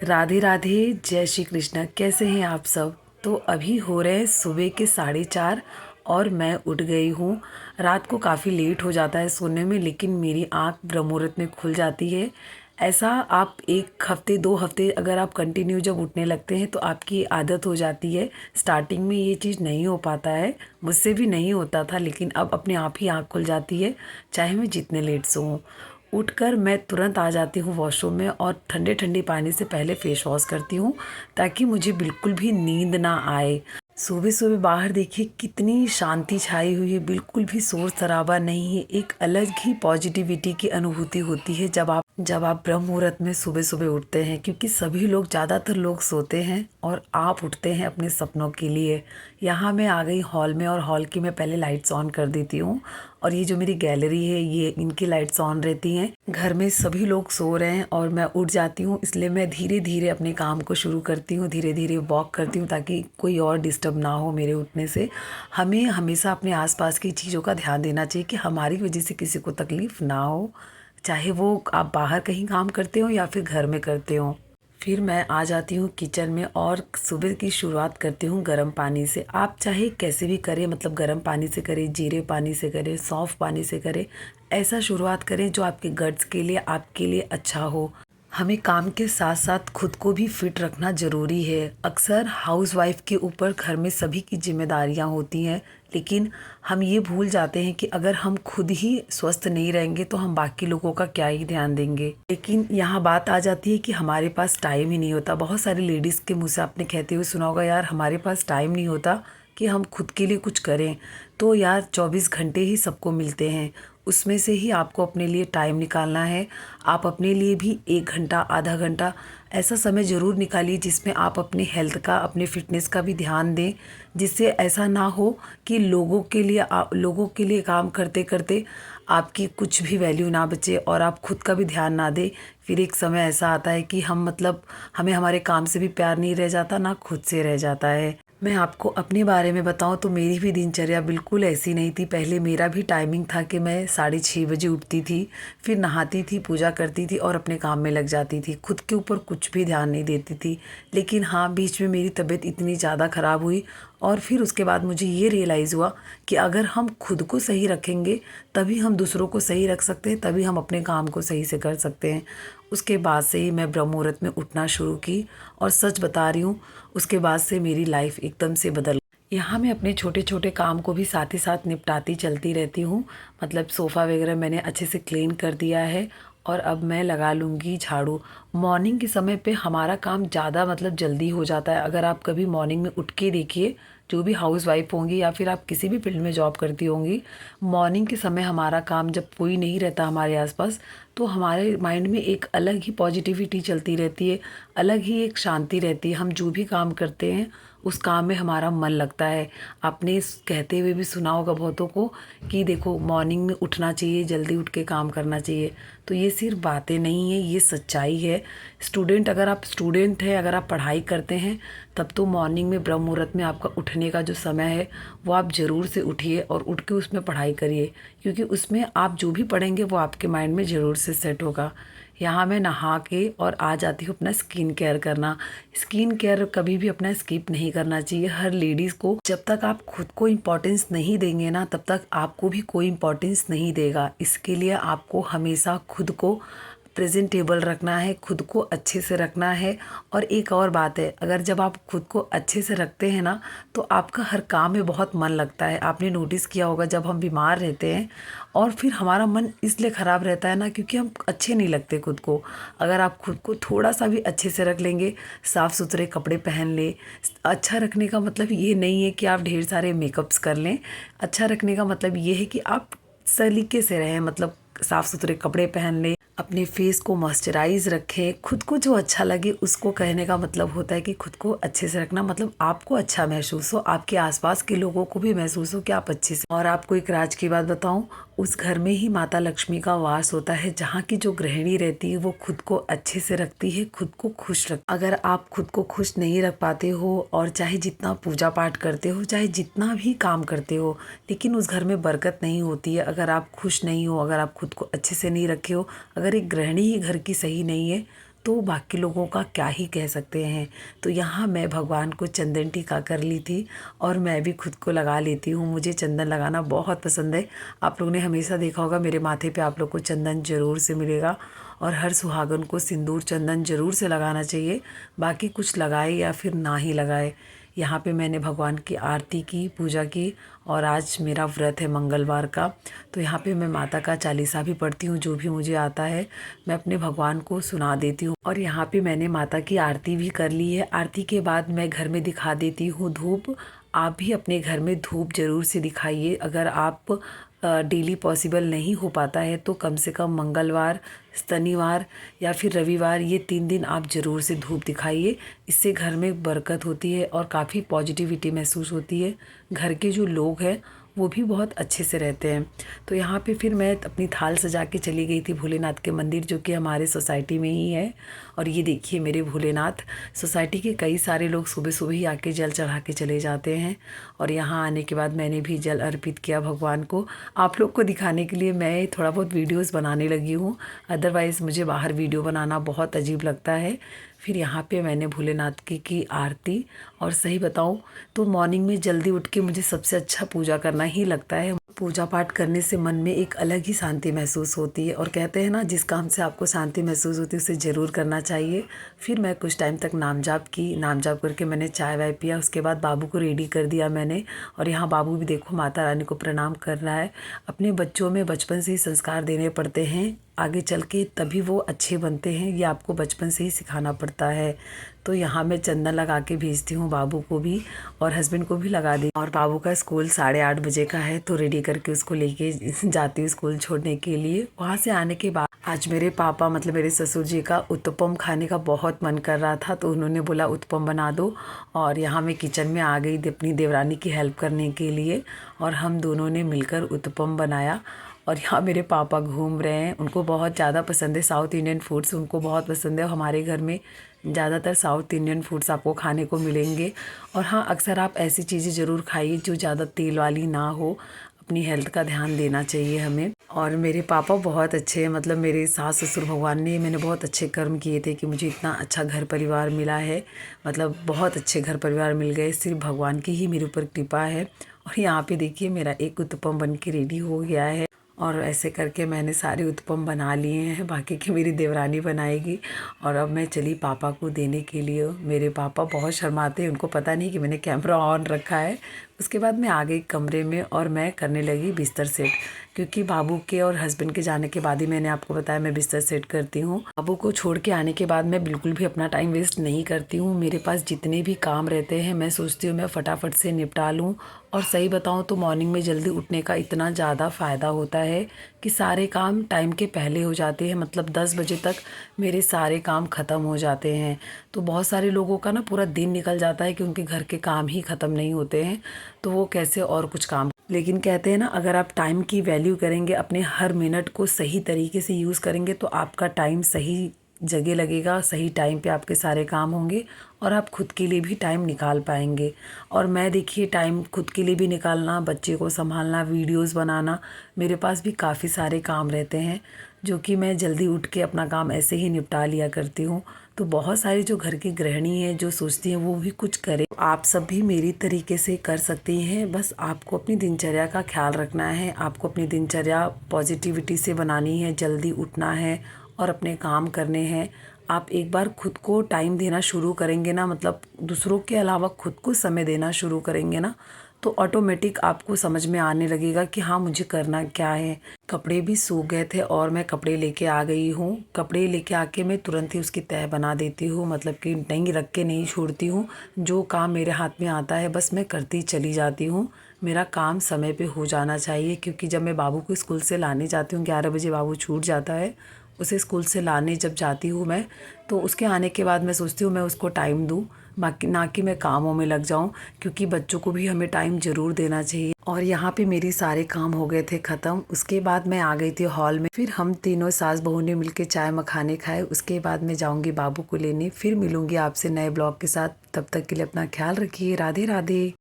राधे राधे। जय श्री कृष्ण। कैसे हैं आप सब? तो अभी हो रहे हैं सुबह के 4:30 और मैं उठ गई हूँ। रात को काफ़ी लेट हो जाता है सोने में, लेकिन मेरी आँख ब्रह्म मुहूर्त में खुल जाती है। ऐसा आप 1 हफ्ते 2 हफ्ते अगर आप कंटिन्यू जब उठने लगते हैं तो आपकी आदत हो जाती है। स्टार्टिंग में ये चीज़ नहीं हो पाता है, मुझसे भी नहीं होता था, लेकिन अब अपने आप ही आँख खुल जाती है, चाहे मैं जितने लेट सोऊं। उठकर मैं तुरंत आ जाती हूँ वॉशरूम में और ठंडे ठंडे पानी से पहले फेस वॉश करती हूँ, ताकि मुझे बिल्कुल भी नींद ना आए। सुबह सुबह बाहर देखिए कितनी शांति छाई हुई है, बिल्कुल भी शोर शराबा नहीं है। एक अलग ही पॉजिटिविटी की अनुभूति होती है जब आप ब्रह्म मुहूर्त में सुबह सुबह उठते हैं, क्योंकि सभी लोग ज़्यादातर लोग सोते हैं और आप उठते हैं अपने सपनों के लिए। यहाँ मैं आ गई हॉल में, और हॉल की मैं पहले लाइट्स ऑन कर देती हूँ। और ये जो मेरी गैलरी है, ये इनकी लाइट्स ऑन रहती हैं। घर में सभी लोग सो रहे हैं और मैं उठ जाती हूँ, इसलिए मैं धीरे धीरे अपने काम को शुरू करती हूँ, धीरे धीरे वॉक करती हूँ, ताकि कोई और डिस्टर्ब ना हो मेरे उठने से। हमें हमेशा अपने आसपास की चीज़ों का ध्यान देना चाहिए कि हमारी वजह से किसी को तकलीफ़ ना हो, चाहे वो आप बाहर कहीं काम करते हो या फिर घर में करते हो। फिर मैं आ जाती हूँ किचन में और सुबह की शुरुआत करती हूँ गर्म पानी से। आप चाहे कैसे भी करें, मतलब गर्म पानी से करें, जीरे पानी से करें, सौंफ पानी से करें। ऐसा शुरुआत करें जो आपके गट्स के लिए, आपके लिए अच्छा हो। हमें काम के साथ साथ खुद को भी फिट रखना ज़रूरी है। अक्सर हाउसवाइफ के ऊपर घर में सभी की जिम्मेदारियां होती हैं, लेकिन हम ये भूल जाते हैं कि अगर हम खुद ही स्वस्थ नहीं रहेंगे तो हम बाकी लोगों का क्या ही ध्यान देंगे। लेकिन यहाँ बात आ जाती है कि हमारे पास टाइम ही नहीं होता। बहुत सारी लेडीज़ के मुँह से आपने कहते हुए सुना होगा, यार हमारे पास टाइम नहीं होता कि हम खुद के लिए कुछ करें। तो यार 24 घंटे ही सबको मिलते हैं, उसमें से ही आपको अपने लिए टाइम निकालना है। आप अपने लिए भी 1 घंटा, आधा घंटा ऐसा समय ज़रूर निकालिए जिसमें आप अपने हेल्थ का, अपने फिटनेस का भी ध्यान दें। जिससे ऐसा ना हो कि लोगों के लिए काम करते करते आपकी कुछ भी वैल्यू ना बचे और आप खुद का भी ध्यान ना दें। फिर एक समय ऐसा आता है कि हम मतलब हमें हमारे काम से भी प्यार नहीं रह जाता, ना खुद से रह जाता है। मैं आपको अपने बारे में बताऊं तो मेरी भी दिनचर्या बिल्कुल ऐसी नहीं थी। पहले मेरा भी टाइमिंग था कि मैं 6:30 बजे उठती थी, फिर नहाती थी, पूजा करती थी और अपने काम में लग जाती थी। खुद के ऊपर कुछ भी ध्यान नहीं देती थी। लेकिन हाँ, बीच में मेरी तबीयत इतनी ज़्यादा ख़राब हुई और फिर उसके बाद मुझे ये रियलाइज़ हुआ कि अगर हम खुद को सही रखेंगे तभी हम दूसरों को सही रख सकते हैं, तभी हम अपने काम को सही से कर सकते हैं। उसके बाद से ही मैं ब्रह्म मुहूर्त में उठना शुरू की, और सच बता रही हूँ, उसके बाद से मेरी लाइफ एकदम से बदल। यहाँ मैं अपने छोटे छोटे काम को भी साथ ही साथ निपटाती चलती रहती हूँ। मतलब सोफ़ा वगैरह मैंने अच्छे से क्लीन कर दिया है और अब मैं लगा लूँगी झाड़ू। मॉर्निंग के समय पे हमारा काम ज़्यादा मतलब जल्दी हो जाता है। अगर आप कभी मॉर्निंग में उठ के देखिए, जो भी हाउस वाइफ होंगी या फिर आप किसी भी फील्ड में जॉब करती होंगी, मॉर्निंग के समय हमारा काम जब कोई नहीं रहता हमारे आसपास, तो हमारे माइंड में एक अलग ही पॉजिटिविटी चलती रहती है, अलग ही एक शांति रहती है। हम जो भी काम करते हैं उस काम में हमारा मन लगता है। आपने कहते हुए भी सुना होगा बहुतों को कि देखो मॉर्निंग में उठना चाहिए, जल्दी उठ के काम करना चाहिए। तो ये सिर्फ बातें नहीं है, ये सच्चाई है। अगर आप स्टूडेंट हैं, अगर आप पढ़ाई करते हैं, तब तो मॉर्निंग में ब्रह्म मुहूर्त में आपका उठने का जो समय है वो आप ज़रूर से उठिए और उठ के उसमें पढ़ाई करिए, क्योंकि उसमें आप जो भी पढ़ेंगे वो आपके माइंड में ज़रूर से सेट होगा। यहाँ मैं नहा के और आ जाती हूँ अपना स्किन केयर करना। स्किन केयर कभी भी अपना स्किप नहीं करना चाहिए हर लेडीज़ को। जब तक आप खुद को इम्पोर्टेंस नहीं देंगे ना, तब तक आपको भी कोई इम्पोर्टेंस नहीं देगा। इसके लिए आपको हमेशा खुद को प्रेजेंटेबल रखना है, खुद को अच्छे से रखना है। और एक और बात है, अगर जब आप खुद को अच्छे से रखते हैं ना, तो आपका हर काम में बहुत मन लगता है। आपने नोटिस किया होगा जब हम बीमार रहते हैं और फिर हमारा मन इसलिए ख़राब रहता है ना, क्योंकि हम अच्छे नहीं लगते खुद को। अगर आप खुद को थोड़ा सा भी अच्छे से रख लेंगे, साफ़ सुथरे कपड़े पहन ले। अच्छा रखने का मतलब ये नहीं है कि आप ढेर सारे मेकअप्स कर लें। अच्छा रखने का मतलब ये है कि आप सलीके से रहें, मतलब साफ़ सुथरे कपड़े पहन लें, अपने फेस को मॉइस्चराइज रखें। खुद को जो अच्छा लगे उसको कहने का मतलब होता है कि खुद को अच्छे से रखना, मतलब आपको अच्छा महसूस हो, आपके आसपास के लोगों को भी महसूस हो कि आप अच्छे से। और आपको एक राज की बात बताऊं, उस घर में ही माता लक्ष्मी का वास होता है, जहाँ की जो गृहिणी रहती है वो खुद को अच्छे से रखती है, खुद को खुश रख। अगर आप खुद को खुश नहीं रख पाते हो, और चाहे जितना पूजा पाठ करते हो, चाहे जितना भी काम करते हो, लेकिन उस घर में बरकत नहीं होती है। अगर आप खुश नहीं हो, अगर आप खुद को अच्छे से नहीं रखे हो, अगर एक गृहिणी ही घर की सही नहीं है, तो बाकी लोगों का क्या ही कह सकते हैं। तो यहाँ मैं भगवान को चंदन टीका कर ली थी और मैं भी खुद को लगा लेती हूँ। मुझे चंदन लगाना बहुत पसंद है। आप लोगों ने हमेशा देखा होगा मेरे माथे पे आप लोग को चंदन ज़रूर से मिलेगा और हर सुहागन को सिंदूर चंदन ज़रूर से लगाना चाहिए। बाकी कुछ लगाए या फिर ना ही लगाए। यहाँ पे मैंने भगवान की आरती की, पूजा की और आज मेरा व्रत है मंगलवार का। तो यहाँ पे मैं माता का चालीसा भी पढ़ती हूँ, जो भी मुझे आता है मैं अपने भगवान को सुना देती हूँ। और यहाँ पे मैंने माता की आरती भी कर ली है। आरती के बाद मैं घर में दिखा देती हूँ धूप। आप भी अपने घर में धूप ज़रूर से दिखाइए। अगर आप डेली पॉसिबल नहीं हो पाता है तो कम से कम मंगलवार, शनिवार या फिर रविवार, ये 3 दिन आप ज़रूर से धूप दिखाइए। इससे घर में बरकत होती है और काफ़ी पॉजिटिविटी महसूस होती है। घर के जो लोग हैं वो भी बहुत अच्छे से रहते हैं। तो यहाँ पे फिर मैं अपनी थाल सजा के चली गई थी भोलेनाथ के मंदिर, जो कि हमारे सोसाइटी में ही है। और ये देखिए मेरे भोलेनाथ। सोसाइटी के कई सारे लोग सुबह सुबह ही आके जल चढ़ा के चले जाते हैं। और यहाँ आने के बाद मैंने भी जल अर्पित किया भगवान को। आप लोग को दिखाने के लिए मैं थोड़ा बहुत वीडियोस बनाने लगी हूँ, अदरवाइज़ मुझे बाहर वीडियो बनाना बहुत अजीब लगता है। फिर यहाँ पे मैंने भोलेनाथ की आरती। और सही बताऊँ तो मॉर्निंग में जल्दी उठ के मुझे सबसे अच्छा पूजा करना ही लगता है। पूजा पाठ करने से मन में एक अलग ही शांति महसूस होती है। और कहते हैं ना, जिस काम से आपको शांति महसूस होती है उसे ज़रूर करना चाहिए। फिर मैं कुछ टाइम तक नाम जाप की। नाम जाप करके मैंने चाय वाय पिया। उसके बाद बाबू को रेडी कर दिया मैंने। और यहाँ बाबू भी देखो माता रानी को प्रणाम कर रहा है। अपने बच्चों में बचपन से ही संस्कार देने पड़ते हैं, आगे चल के तभी वो अच्छे बनते हैं। ये आपको बचपन से ही सिखाना पड़ता है। तो यहाँ मैं चंदन लगा के भेजती हूँ बाबू को भी और हस्बैंड को भी लगा दी। और बाबू का स्कूल 8:30 बजे का है, तो रेडी करके उसको लेके जाती हूँ स्कूल छोड़ने के लिए। वहाँ से आने के बाद आज मेरे पापा मतलब मेरे ससुर जी का उत्तपम खाने का बहुत मन कर रहा था, तो उन्होंने बोला उत्तपम बना दो। और यहाँ मैं किचन में आ गई अपनी देवरानी की हेल्प करने के लिए और हम दोनों ने मिलकर उत्तपम बनाया। और यहाँ मेरे पापा घूम रहे हैं। उनको बहुत ज़्यादा पसंद है साउथ इंडियन फूड्स, उनको बहुत पसंद है। हमारे घर में ज़्यादातर साउथ इंडियन फूड्स आपको खाने को मिलेंगे। और हाँ, अक्सर आप ऐसी चीज़ें ज़रूर खाइए जो ज़्यादा तेल वाली ना हो। अपनी हेल्थ का ध्यान देना चाहिए हमें। और मेरे पापा बहुत अच्छे हैं, मतलब मेरे सास ससुर, भगवान ने मैंने बहुत अच्छे कर्म किए थे कि मुझे इतना अच्छा घर परिवार मिला है। मतलब बहुत अच्छे घर परिवार मिल गए, सिर्फ भगवान की ही मेरे ऊपर कृपा है। और यहाँ पे देखिए मेरा एक उत्तपम बन के रेडी हो गया है। और ऐसे करके मैंने सारे उत्पम बना लिए हैं, बाकी की मेरी देवरानी बनाएगी। और अब मैं चली पापा को देने के लिए। मेरे पापा बहुत शर्माते हैं, उनको पता नहीं कि मैंने कैमरा ऑन रखा है। उसके बाद मैं आ गई कमरे में और मैं करने लगी बिस्तर सेट, क्योंकि बाबू के और हस्बैंड के जाने के बाद ही मैंने आपको बताया मैं बिस्तर सेट करती हूँ। बाबू को छोड़ के आने के बाद मैं बिल्कुल भी अपना टाइम वेस्ट नहीं करती हूँ। मेरे पास जितने भी काम रहते हैं मैं सोचती हूँ मैं फटाफट से निपटा लूँ। और सही बताऊँ तो मॉर्निंग में जल्दी उठने का इतना ज़्यादा फ़ायदा होता है कि सारे काम टाइम के पहले हो जाते हैं। मतलब 10 बजे तक मेरे सारे काम ख़त्म हो जाते हैं। तो बहुत सारे लोगों का ना पूरा दिन निकल जाता है कि उनके घर के काम ही ख़त्म नहीं होते हैं, तो वो कैसे और कुछ काम। लेकिन कहते हैं ना, अगर आप टाइम की वैल्यू करेंगे, अपने हर मिनट को सही तरीके से यूज़ करेंगे तो आपका टाइम सही जगह लगेगा, सही टाइम पे आपके सारे काम होंगे और आप खुद के लिए भी टाइम निकाल पाएंगे। और मैं देखिए टाइम खुद के लिए भी निकालना, बच्चे को संभालना, वीडियोस बनाना, मेरे पास भी काफ़ी सारे काम रहते हैं जो कि मैं जल्दी उठ के अपना काम ऐसे ही निपटा लिया करती हूँ। तो बहुत सारी जो घर की गृहिणी हैं जो सोचती हैं वो भी कुछ करें, आप सब भी मेरी तरीके से कर सकती हैं। बस आपको अपनी दिनचर्या का ख्याल रखना है, आपको अपनी दिनचर्या पॉजिटिविटी से बनानी है, जल्दी उठना है और अपने काम करने हैं। आप एक बार खुद को टाइम देना शुरू करेंगे ना, मतलब दूसरों के अलावा खुद को समय देना शुरू करेंगे ना, तो ऑटोमेटिक आपको समझ में आने लगेगा कि हाँ मुझे करना क्या है। कपड़े भी सूख गए थे और मैं कपड़े लेके आ गई हूँ। कपड़े लेके आके मैं तुरंत ही उसकी तह बना देती हूँ, मतलब कि नहीं रख के नहीं छोड़ती हूँ। जो काम मेरे हाथ में आता है बस मैं करती चली जाती हूँ। मेरा काम समय पे हो जाना चाहिए, क्योंकि जब मैं बाबू को स्कूल से लाने जाती हूँ, 11 बजे बाबू छूट जाता है, उसे स्कूल से लाने जब जाती हूँ मैं, तो उसके आने के बाद मैं सोचती हूँ मैं उसको टाइम दूँ, बाकी ना कि मैं कामों में लग जाऊँ, क्योंकि बच्चों को भी हमें टाइम ज़रूर देना चाहिए। और यहाँ पे मेरी सारे काम हो गए थे ख़त्म। उसके बाद मैं आ गई थी हॉल में। फिर हम तीनों सास बहू ने मिलकर चाय मखाने खाए। उसके बाद मैं जाऊँगी बाबू को लेने। फिर मिलूँगी आपसे नए ब्लॉग के साथ। तब तक के लिए अपना ख्याल रखिए। राधे राधे।